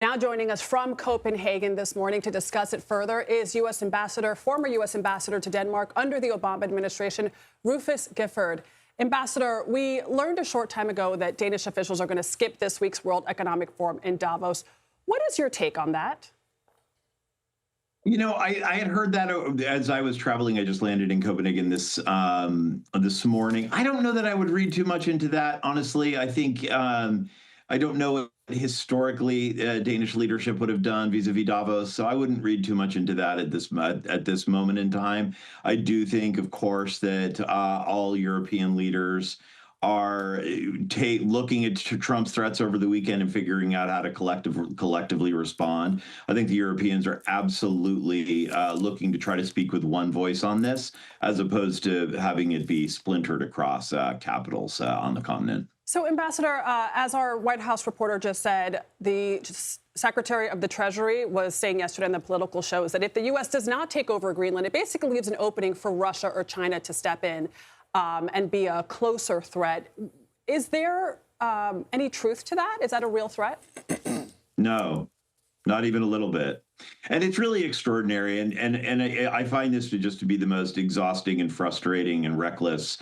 Now joining us from Copenhagen this morning to discuss it further is former U.S. Ambassador to Denmark under the Obama administration, Rufus Gifford. Ambassador, we learned a short time ago that Danish officials are going to skip this week's World Economic Forum in Davos. What is your take on that? You know, I had heard that as I was traveling. I just landed in Copenhagen this morning. I don't know that I would read too much into that, honestly. I think I don't know what historically Danish leadership would have done vis-a-vis Davos, so I wouldn't read too much into that at this moment in time. I do think, of course, that all European leaders are looking at Trump's threats over the weekend and figuring out how to collectively respond. I think the Europeans are absolutely looking to try to speak with one voice on this, as opposed to having it be splintered across capitals on the continent. So, Ambassador, as our White House reporter just said, the Secretary of the Treasury was saying yesterday on the political shows that if the U.S. does not take over Greenland, it basically leaves an opening for Russia or China to step in and be a closer threat. Is there any truth to that? Is that a real threat? No, not even a little bit. And it's really extraordinary. And I find this to be the most exhausting and frustrating and reckless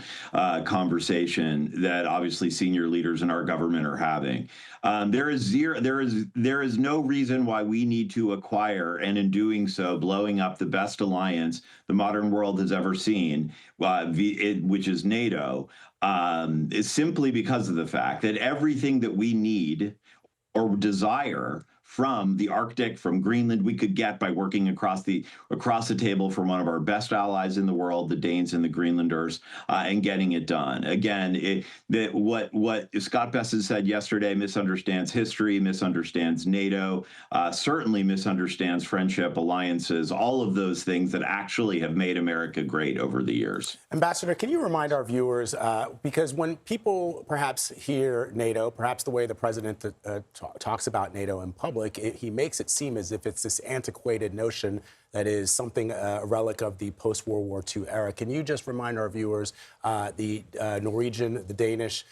conversation that obviously senior leaders in our government are having. There is no reason why we need to acquire, and in doing so, blowing up the best alliance the modern world has ever seen, which is NATO, is simply because of the fact that everything that we need or desire from the Arctic, from Greenland, we could get by working across the table from one of our best allies in the world, the Danes and the Greenlanders, and getting it done. Again, what Scott Bessent said yesterday misunderstands history, misunderstands NATO, certainly misunderstands friendship, alliances, all of those things that actually have made America great over the years. Ambassador, can you remind our viewers, because when people perhaps hear NATO, perhaps the way the president talks about NATO in public, he makes it seem as if it's this antiquated notion that is something, a relic of the post-World War II era. Can you just remind our viewers the Norwegian, the Danish,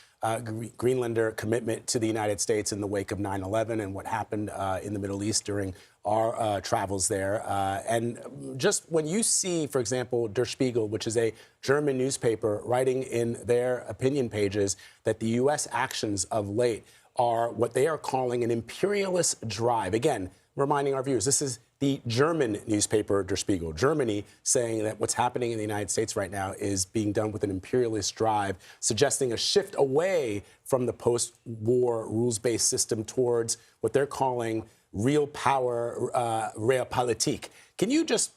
Greenlander commitment to the United States in the wake of 9/11 and what happened in the Middle East during our travels there? And just when you see, for example, Der Spiegel, which is a German newspaper, writing in their opinion pages that the U.S. actions of late are what they are calling an imperialist drive. Again, reminding our viewers, this is the German newspaper, Der Spiegel, Germany, saying that what's happening in the United States right now is being done with an imperialist drive, suggesting a shift away from the post-war rules-based system towards what they're calling real power, realpolitik. Can you just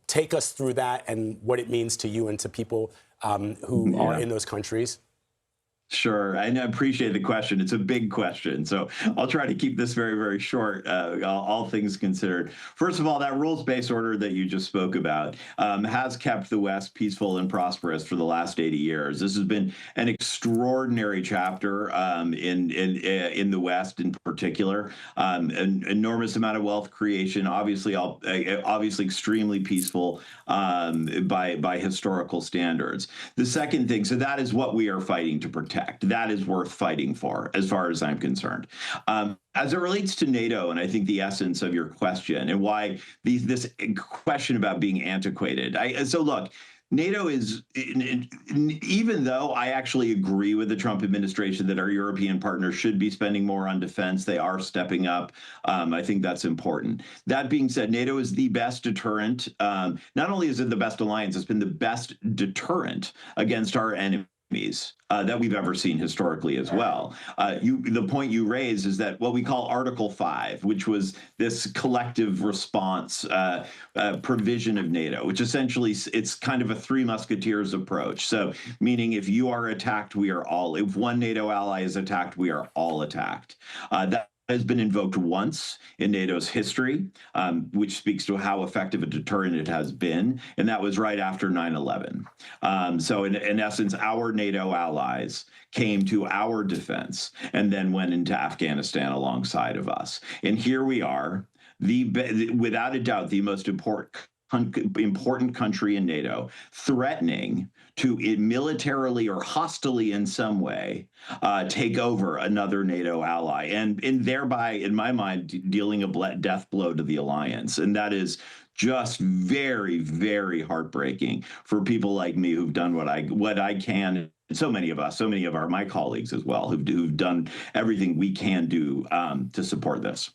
take us through that and what it means to you and to people who are in those countries? Sure. I appreciate the question. It's a big question. So I'll try to keep this very, very short, all things considered. First of all, that rules-based order that you just spoke about has kept the West peaceful and prosperous for the last 80 years. This has been an extraordinary chapter in the West in particular. An enormous amount of wealth creation, obviously extremely peaceful by historical standards. The second thing, so that is what we are fighting to protect. That is worth fighting for, as far as I'm concerned. As it relates to NATO, and I think the essence of your question and why this question about being antiquated. So look, NATO is, even though I actually agree with the Trump administration that our European partners should be spending more on defense, they are stepping up. I think that's important. That being said, NATO is the best deterrent. Not only is it the best alliance, it's been the best deterrent against our enemies that we've ever seen historically as well. The point you raise is that what we call Article 5, which was this collective response provision of NATO, which essentially it's kind of a Three Musketeers approach. So meaning if you are attacked, if one NATO ally is attacked, we are all attacked. That has been invoked once in NATO's history, which speaks to how effective a deterrent it has been, and that was right after 9/11. So in essence, our NATO allies came to our defense and then went into Afghanistan alongside of us. And here we are, without a doubt, the most important important country in NATO threatening to militarily or hostilely in some way take over another NATO ally, and thereby, in my mind, dealing a death blow to the alliance. And that is just very, very heartbreaking for people like me who've done what I can. And so many of us, my colleagues as well, who've done everything we can do to support this.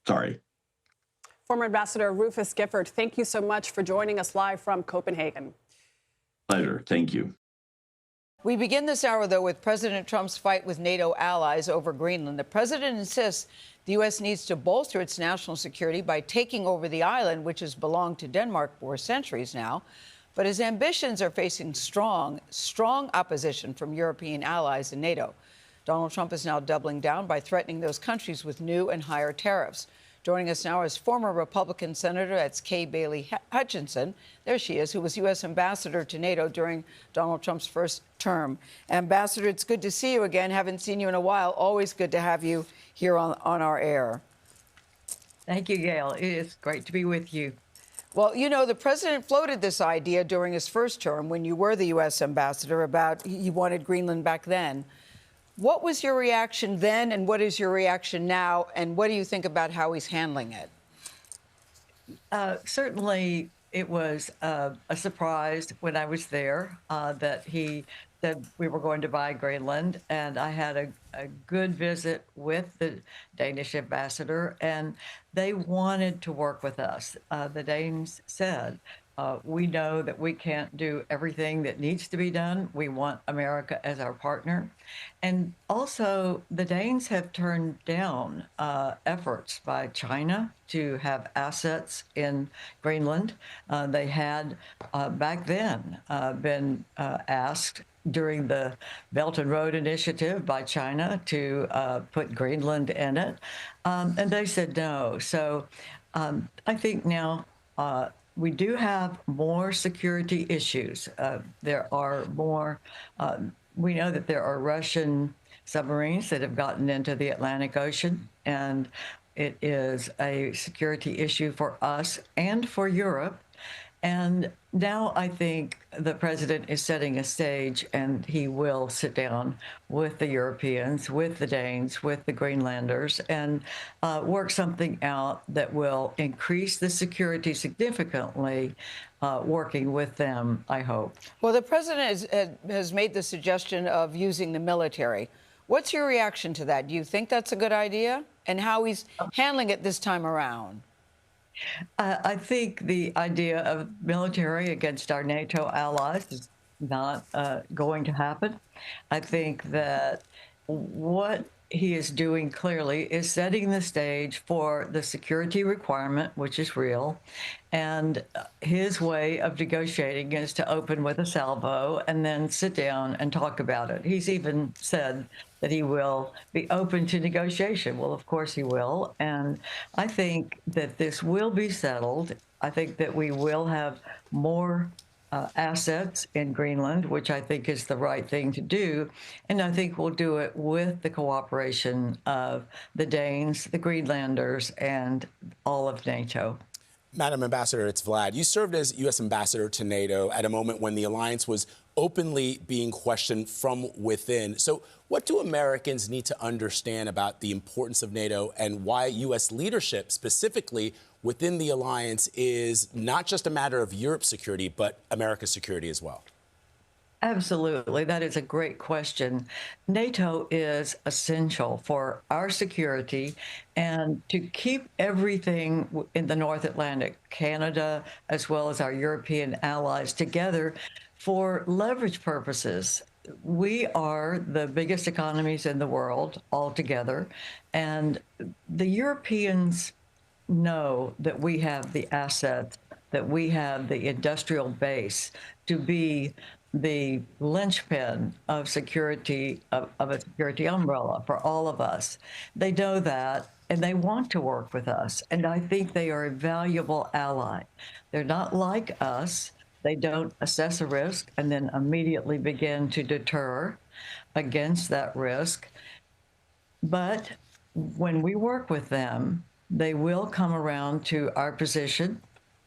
Sorry. Former Ambassador Rufus Gifford, thank you so much for joining us live from Copenhagen. Pleasure. Thank you. We begin this hour, though, with President Trump's fight with NATO allies over Greenland. The president insists the U.S. needs to bolster its national security by taking over the island, which has belonged to Denmark for centuries now. But his ambitions are facing strong opposition from European allies in NATO. Donald Trump is now doubling down by threatening those countries with new and higher tariffs. Joining us now is former Republican Senator, that's Bailey Hutchison, there she is, who was U.S. Ambassador to NATO during Donald Trump's first term. Ambassador, it's good to see you again. Haven't seen you in a while. Always good to have you here on our air. Thank you, Gail. It is great to be with you. Well, you know, the president floated this idea during his first term when you were the U.S. Ambassador about he wanted Greenland back then. What was your reaction then, and what is your reaction now, and what do you think about how he's handling it? Certainly, it was a surprise when I was there that he said we were going to buy Greenland, and I had a good visit with the Danish ambassador, and they wanted to work with us. The Danes said, we know that we can't do everything that needs to be done. We want America as our partner. And also, the Danes have turned down efforts by China to have assets in Greenland. They had, back then, been asked during the Belt and Road Initiative by China to put Greenland in it. And they said no. So I think now we do have more security issues. There are more, we know that there are Russian submarines that have gotten into the Atlantic Ocean, and it is a security issue for us and for Europe. And now I think the president is setting a stage, and he will sit down with the Europeans, with the Danes, with the Greenlanders, and work something out that will increase the security significantly, working with them, I hope. Well, the president has made the suggestion of using the military. What's your reaction to that? Do you think that's a good idea? And how he's handling it this time around? I think the idea of military against our NATO allies is not going to happen. I think that what he is doing clearly is setting the stage for the security requirement, which is real. And his way of negotiating is to open with a salvo and then sit down and talk about it. He's even said that he will be open to negotiation. Well, of course he will. And I think that this will be settled. I think that we will have more assets in Greenland, which I think is the right thing to do. And I think we'll do it with the cooperation of the Danes, the Greenlanders, and all of NATO. Madam Ambassador, it's Vlad. You served as U.S. Ambassador to NATO at a moment when the alliance was openly being questioned from within. So what do Americans need to understand about the importance of NATO and why U.S. leadership, specifically within the alliance, is not just a matter of Europe's security, but America's security as well? Absolutely. That is a great question. NATO is essential for our security and to keep everything in the North Atlantic, Canada, as well as our European allies together for leverage purposes. We are the biggest economies in the world altogether, and the Europeans know that we have the assets, that we have the industrial base to be the linchpin of security, of a security umbrella for all of us. They know that, and they want to work with us. And I think they are a valuable ally. They're not like us. They don't assess a risk and then immediately begin to deter against that risk. But when we work with them, they will come around to our position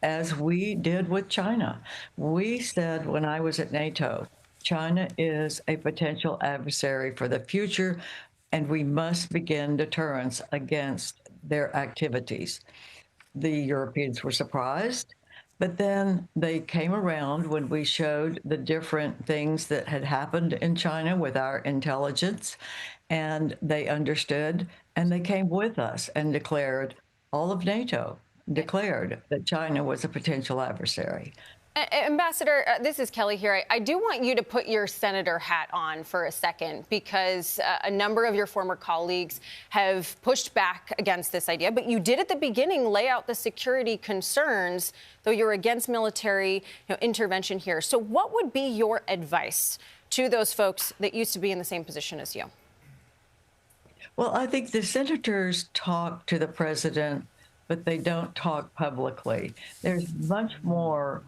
as we did with China. We said when I was at NATO, China is a potential adversary for the future, and we must begin deterrence against their activities. The Europeans were surprised, but then they came around when we showed the different things that had happened in China with our intelligence, and they understood, and they came with us and declared, all of NATO declared that China was a potential adversary. Ambassador, this is Kelly here. I do want you to put your senator hat on for a second, because a number of your former colleagues have pushed back against this idea. But you did at the beginning lay out the security concerns, though you're against military intervention here. So what would be your advice to those folks that used to be in the same position as you? Well, I think the senators talk to the president, but they don't talk publicly. There's much more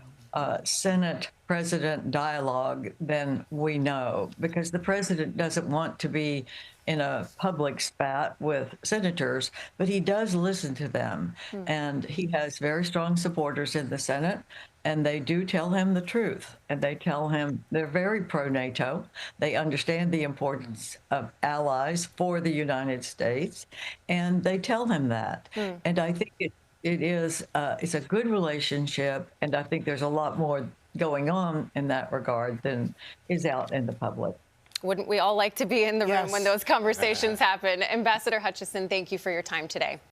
Senate-President dialogue than we know, because the president doesn't want to be in a public spat with senators, but he does listen to them. And he has very strong supporters in the Senate, and they do tell him the truth. And they tell him they're very pro-NATO. They understand the importance of allies for the United States, and they tell him that. And I think it's a good relationship, and I think there's a lot more going on in that regard than is out in the public. Wouldn't we all like to be in the room Yes. when those conversations happen? Ambassador Hutchison, thank you for your time today.